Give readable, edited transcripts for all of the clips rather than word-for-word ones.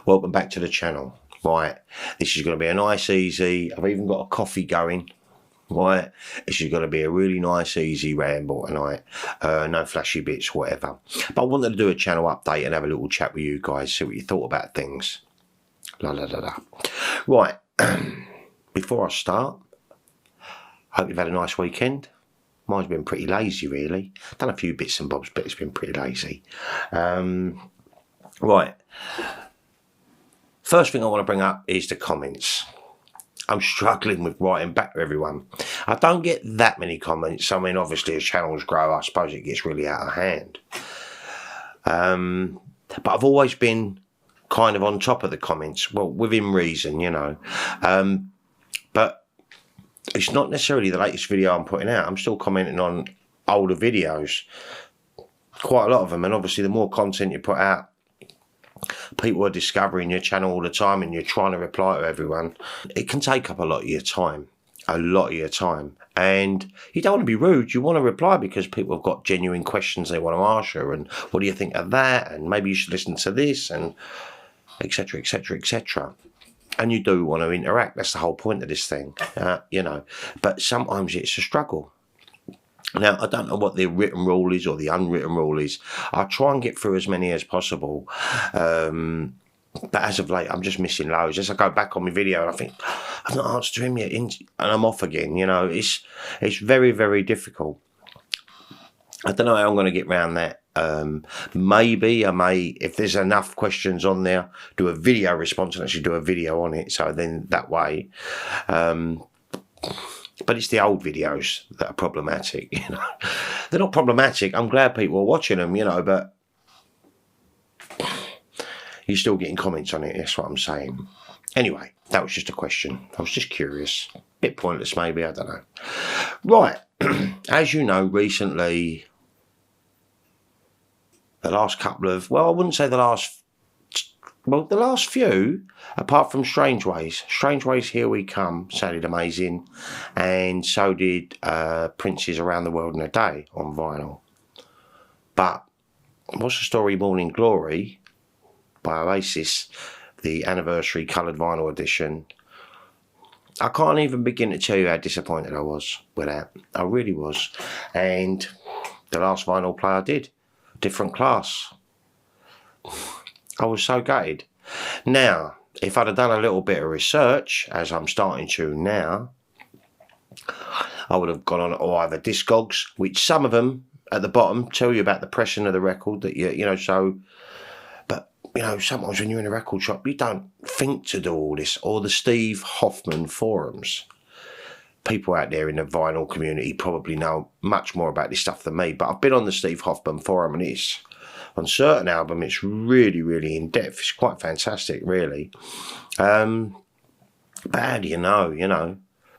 Welcome back to the channel. Right, this is going to be a nice easy, I've even got a coffee going. Right, this is going to be a really nice easy ramble tonight, no flashy bits, whatever. But I wanted to do a channel update and have a little chat with you guys, see what you thought about things. La la la la. Right, before I start, hope you've had a nice weekend. Mine's been pretty lazy, really. Done a few bits and bobs, but it's been pretty lazy. Right. First thing I want to bring up is the comments. I'm struggling with writing back to everyone. I don't get that many comments. I mean, obviously, as channels grow, I suppose it gets really out of hand. But I've always been kind of on top of the comments. Well, within reason, you know. But it's not necessarily the latest video I'm putting out. I'm still commenting on older videos. Quite a lot of them. And obviously, the more content you put out, people are discovering your channel all the time and you're trying to reply to everyone. It can take up a lot of your time. And you don't want to be rude. You want to reply because people have got genuine questions they want to ask you. And what do you think of that? And maybe you should listen to this, and etc, etc, etc. And you do want to interact. That's the whole point of this thing, you know. But sometimes it's a struggle. Now, I don't know what the written rule is or the unwritten rule is. I'll try and get through as many as possible. But as of late, I'm just missing loads. As I go back on my video and I think, I've not answered him yet, and I'm off again, you know. It's very, very difficult. I don't know how I'm going to get around that. Maybe I may, if there's enough questions on there, do a video response and actually do a video on it. So then that way... But it's the old videos that are problematic, you know. They're not problematic. I'm glad people are watching them, you know, but you're still getting comments on it. That's what I'm saying. Anyway, that was just a question. I was just curious. Bit pointless, maybe. I don't know. Right. As you know, recently, the last couple of... Well, I wouldn't say the last... Well, the last few, apart from Strange Ways. Strange Ways, Here We Come, sounded amazing. And so did Prince's Around the World in a Day on vinyl. But What's the Story, Morning Glory by Oasis, the anniversary coloured vinyl edition. I can't even begin to tell you how disappointed I was with that. I really was. And the last vinyl play I did, Different Class. I was so gutted. Now, if I'd have done a little bit of research, as I'm starting to now, I would have gone on to either Discogs, which some of them at the bottom tell you about the pressing of the record, that you know, so, but, you know, sometimes when you're in a record shop, you don't think to do all this, or the Steve Hoffman forums. People out there in the vinyl community probably know much more about this stuff than me, but I've been on the Steve Hoffman forum, and it's, on certain album, it's really, really in-depth. It's quite fantastic, really. But how do you know, you know?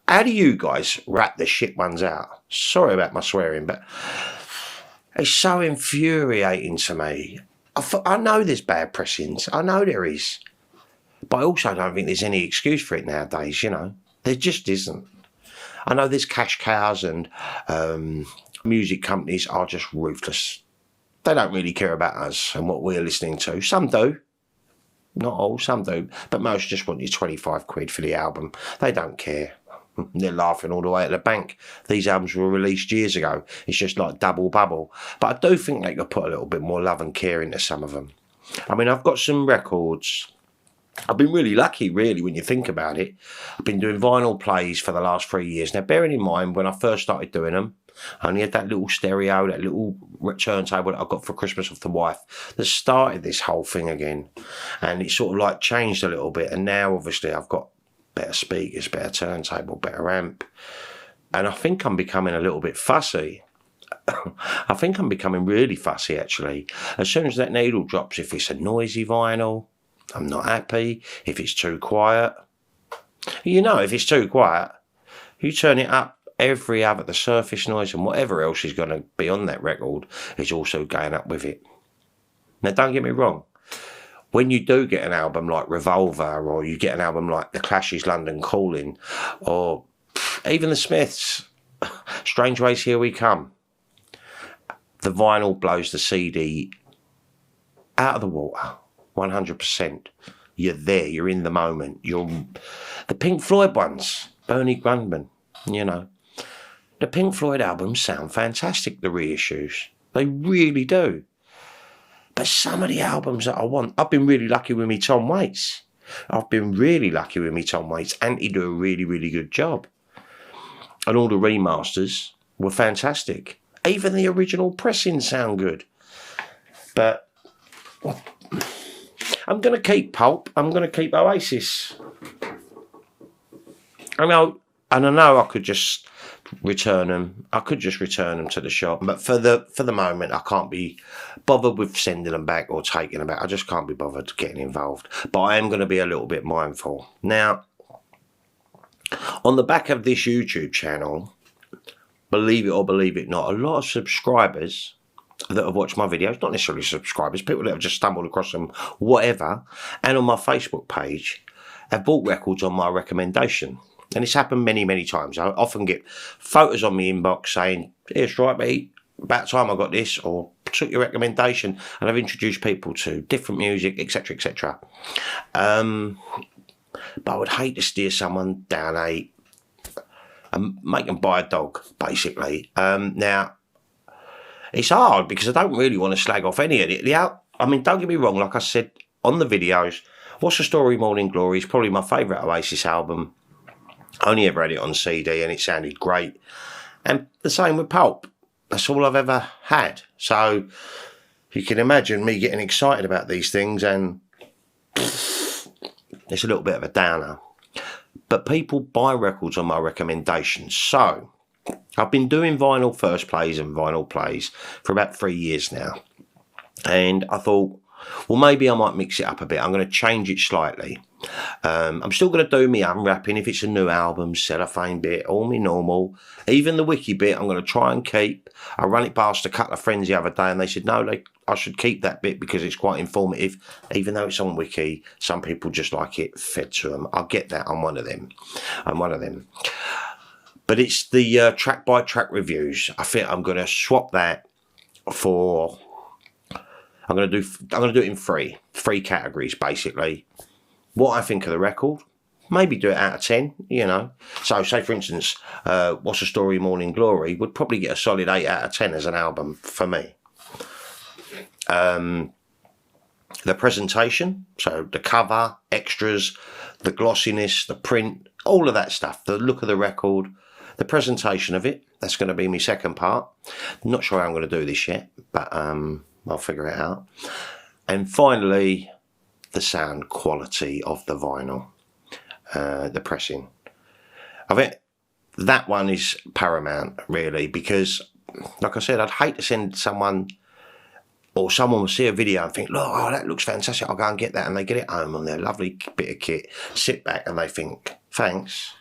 How do you guys rap the shit ones out? Sorry about my swearing, but it's so infuriating to me. I know there's bad pressings. I know there is. But I also don't think there's any excuse for it nowadays, you know? There just isn't. I know there's cash cows and music companies are just ruthless. They don't really care about us and what we're listening to. Some do. Not all, some do. But most just want your 25 quid for the album. They don't care. They're laughing all the way at the bank. These albums were released years ago. It's just like double bubble. But I do think they could put a little bit more love and care into some of them. I mean, I've got some records. I've been really lucky, really, when you think about it. I've been doing vinyl plays for the last 3 years. Now, bearing in mind, when I first started doing them, I only had that little stereo, that little turntable that I got for Christmas off the wife that started this whole thing again. And it sort of like changed a little bit. And now, obviously, I've got better speakers, better turntable, better amp. And I think I'm becoming a little bit fussy. I think I'm becoming really fussy, actually. As soon as that needle drops, if it's a noisy vinyl, I'm not happy. If it's too quiet, you know, if it's too quiet, you turn it up. Every other, the surface noise and whatever else is going to be on that record is also going up with it. Now, don't get me wrong. When you do get an album like Revolver, or you get an album like The Clash's London Calling, or even the Smiths, Strange Ways, Here We Come, the vinyl blows the CD out of the water, 100%. You're there, you're in the moment. You're the Pink Floyd ones, Bernie Grundman, you know. The Pink Floyd albums sound fantastic, the reissues. They really do. But some of the albums that I want, I've been really lucky with me Tom Waits. And he do a really, really good job. And all the remasters were fantastic. Even the original pressings sound good. But I'm going to keep Pulp. I'm going to keep Oasis. I know I could just return them. I could just return them to the shop. But for the moment, I can't be bothered with sending them back or taking them back. I just can't be bothered getting involved. But I am going to be a little bit mindful. Now, on the back of this YouTube channel, believe it or believe it not, a lot of subscribers that have watched my videos, not necessarily subscribers, people that have just stumbled across them, whatever, and on my Facebook page, have bought records on my recommendation. And it's happened many, many times. I often get photos on my inbox saying, "Here, Stripey, about time I got this," or "took your recommendation," and I've introduced people to different music, etc., etc. But I would hate to steer someone down and make them buy a dog, basically. Now, it's hard because I don't really want to slag off any of it. I mean, don't get me wrong, like I said on the videos, What's the Story, Morning Glory is probably my favourite Oasis album. I only ever had it on CD and it sounded great. And the same with Pulp. That's all I've ever had. So you can imagine me getting excited about these things, and it's a little bit of a downer. But people buy records on my recommendations. So I've been doing vinyl first plays and vinyl plays for about 3 years now. And I thought, well, maybe I might mix it up a bit. I'm going to change it slightly. I'm still going to do me unwrapping if it's a new album, cellophane bit, all me normal. Even the wiki bit, I'm going to try and keep. I ran it past a couple of friends the other day and they said, no, I should keep that bit because it's quite informative. Even though it's on wiki, some people just like it fed to them. I get that. I'm one of them. But it's the track by track reviews. I think I'm going to swap that for... I'm going to do it in three categories, basically. What I think of the record, maybe do it out of 10, you know. So, say for instance, What's the Story, Morning Glory would probably get a solid 8 out of 10 as an album for me. The presentation, so the cover, extras, the glossiness, the print, all of that stuff, the look of the record, the presentation of it, that's going to be my second part. Not sure how I'm going to do this yet, but I'll figure it out. And finally, the sound quality of the vinyl, the pressing. I think that one is paramount, really, because, like I said, I'd hate to send someone, or someone will see a video and think, look, oh, that looks fantastic, I'll go and get that, and they get it home on their lovely bit of kit, sit back and they think, thanks,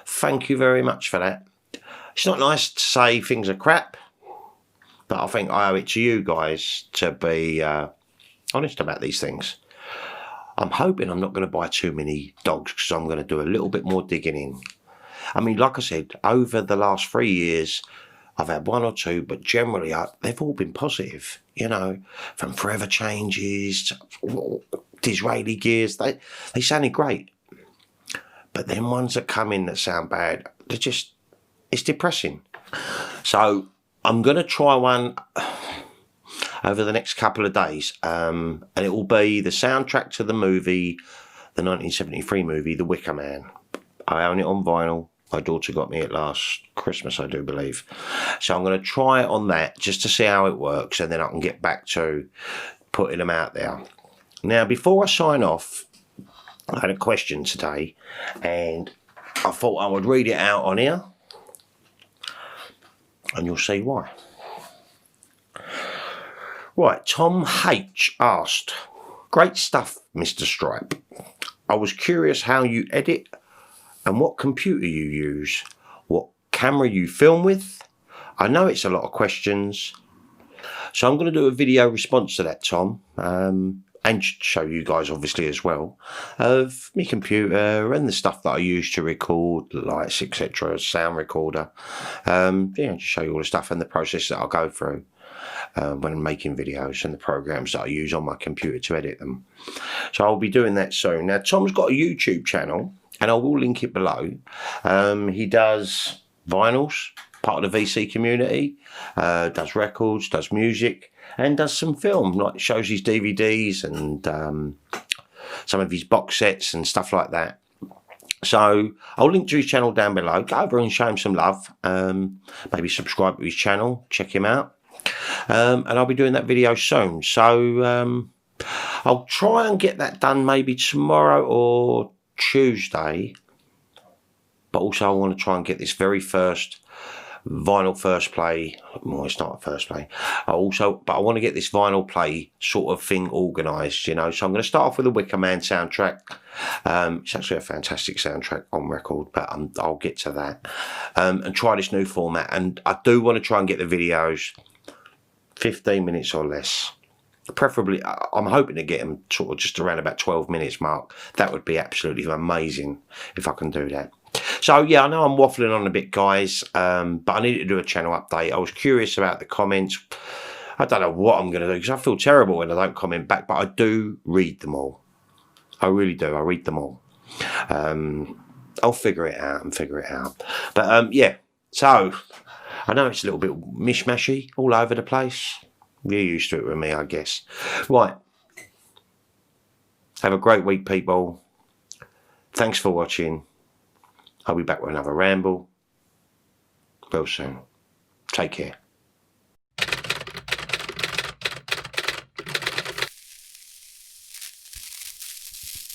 thank you very much for that. It's not nice to say things are crap, but I think I owe it to you guys to be honest about these things. I'm hoping I'm not going to buy too many dogs because I'm going to do a little bit more digging in. I mean, like I said, over the last 3 years, I've had one or two, but generally they've all been positive, you know, from Forever Changes to Disraeli Gears. They sounded great. But then ones that come in that sound bad, it's depressing. So I'm going to try one over the next couple of days, and it will be the soundtrack to the movie, the 1973 movie, The Wicker Man. I own it on vinyl. My daughter got me it last Christmas, I do believe. So I'm going to try it on that just to see how it works, and then I can get back to putting them out there. Now, before I sign off, I had a question today, and I thought I would read it out on here, and you'll see why. Right, Tom H. asked, great stuff, Mr. Stripe. I was curious how you edit and what computer you use, what camera you film with. I know it's a lot of questions, so I'm going to do a video response to that, Tom, and show you guys obviously as well, of my computer and the stuff that I use to record, the lights, etc., sound recorder. Yeah, just show you all the stuff and the process that I'll go through. when I'm making videos and the programs that I use on my computer to edit them. So I'll be doing that soon. Now, Tom's got a YouTube channel, and I will link it below. He does vinyls, part of the VC community, does records, does music, and does some film, like shows his DVDs and some of his box sets and stuff like that. So I'll link to his channel down below. Go over and show him some love. Maybe subscribe to his channel, check him out. And I'll be doing that video soon. So I'll try and get that done maybe tomorrow or Tuesday. But also I want to try and get this very first vinyl first play. Well, it's not a first play. But I want to get this vinyl play sort of thing organised, you know. So I'm going to start off with the Wicker Man soundtrack. It's actually a fantastic soundtrack on record, but I'll get to that. And try this new format. And I do want to try and get the videos 15 minutes or less. Preferably, I'm hoping to get them sort of just around about 12 minutes mark. That would be absolutely amazing if I can do that. So yeah, I know I'm waffling on a bit, guys, but I needed to do a channel update. I was curious about the comments. I don't know what I'm going to do because I feel terrible when I don't comment back, but I do read them all. I really do. I read them all. I'll figure it out and figure it out. But yeah, so I know it's a little bit mishmashy all over the place. You're used to it with me, I guess. Right. Have a great week, people. Thanks for watching. I'll be back with another ramble real soon. Take care.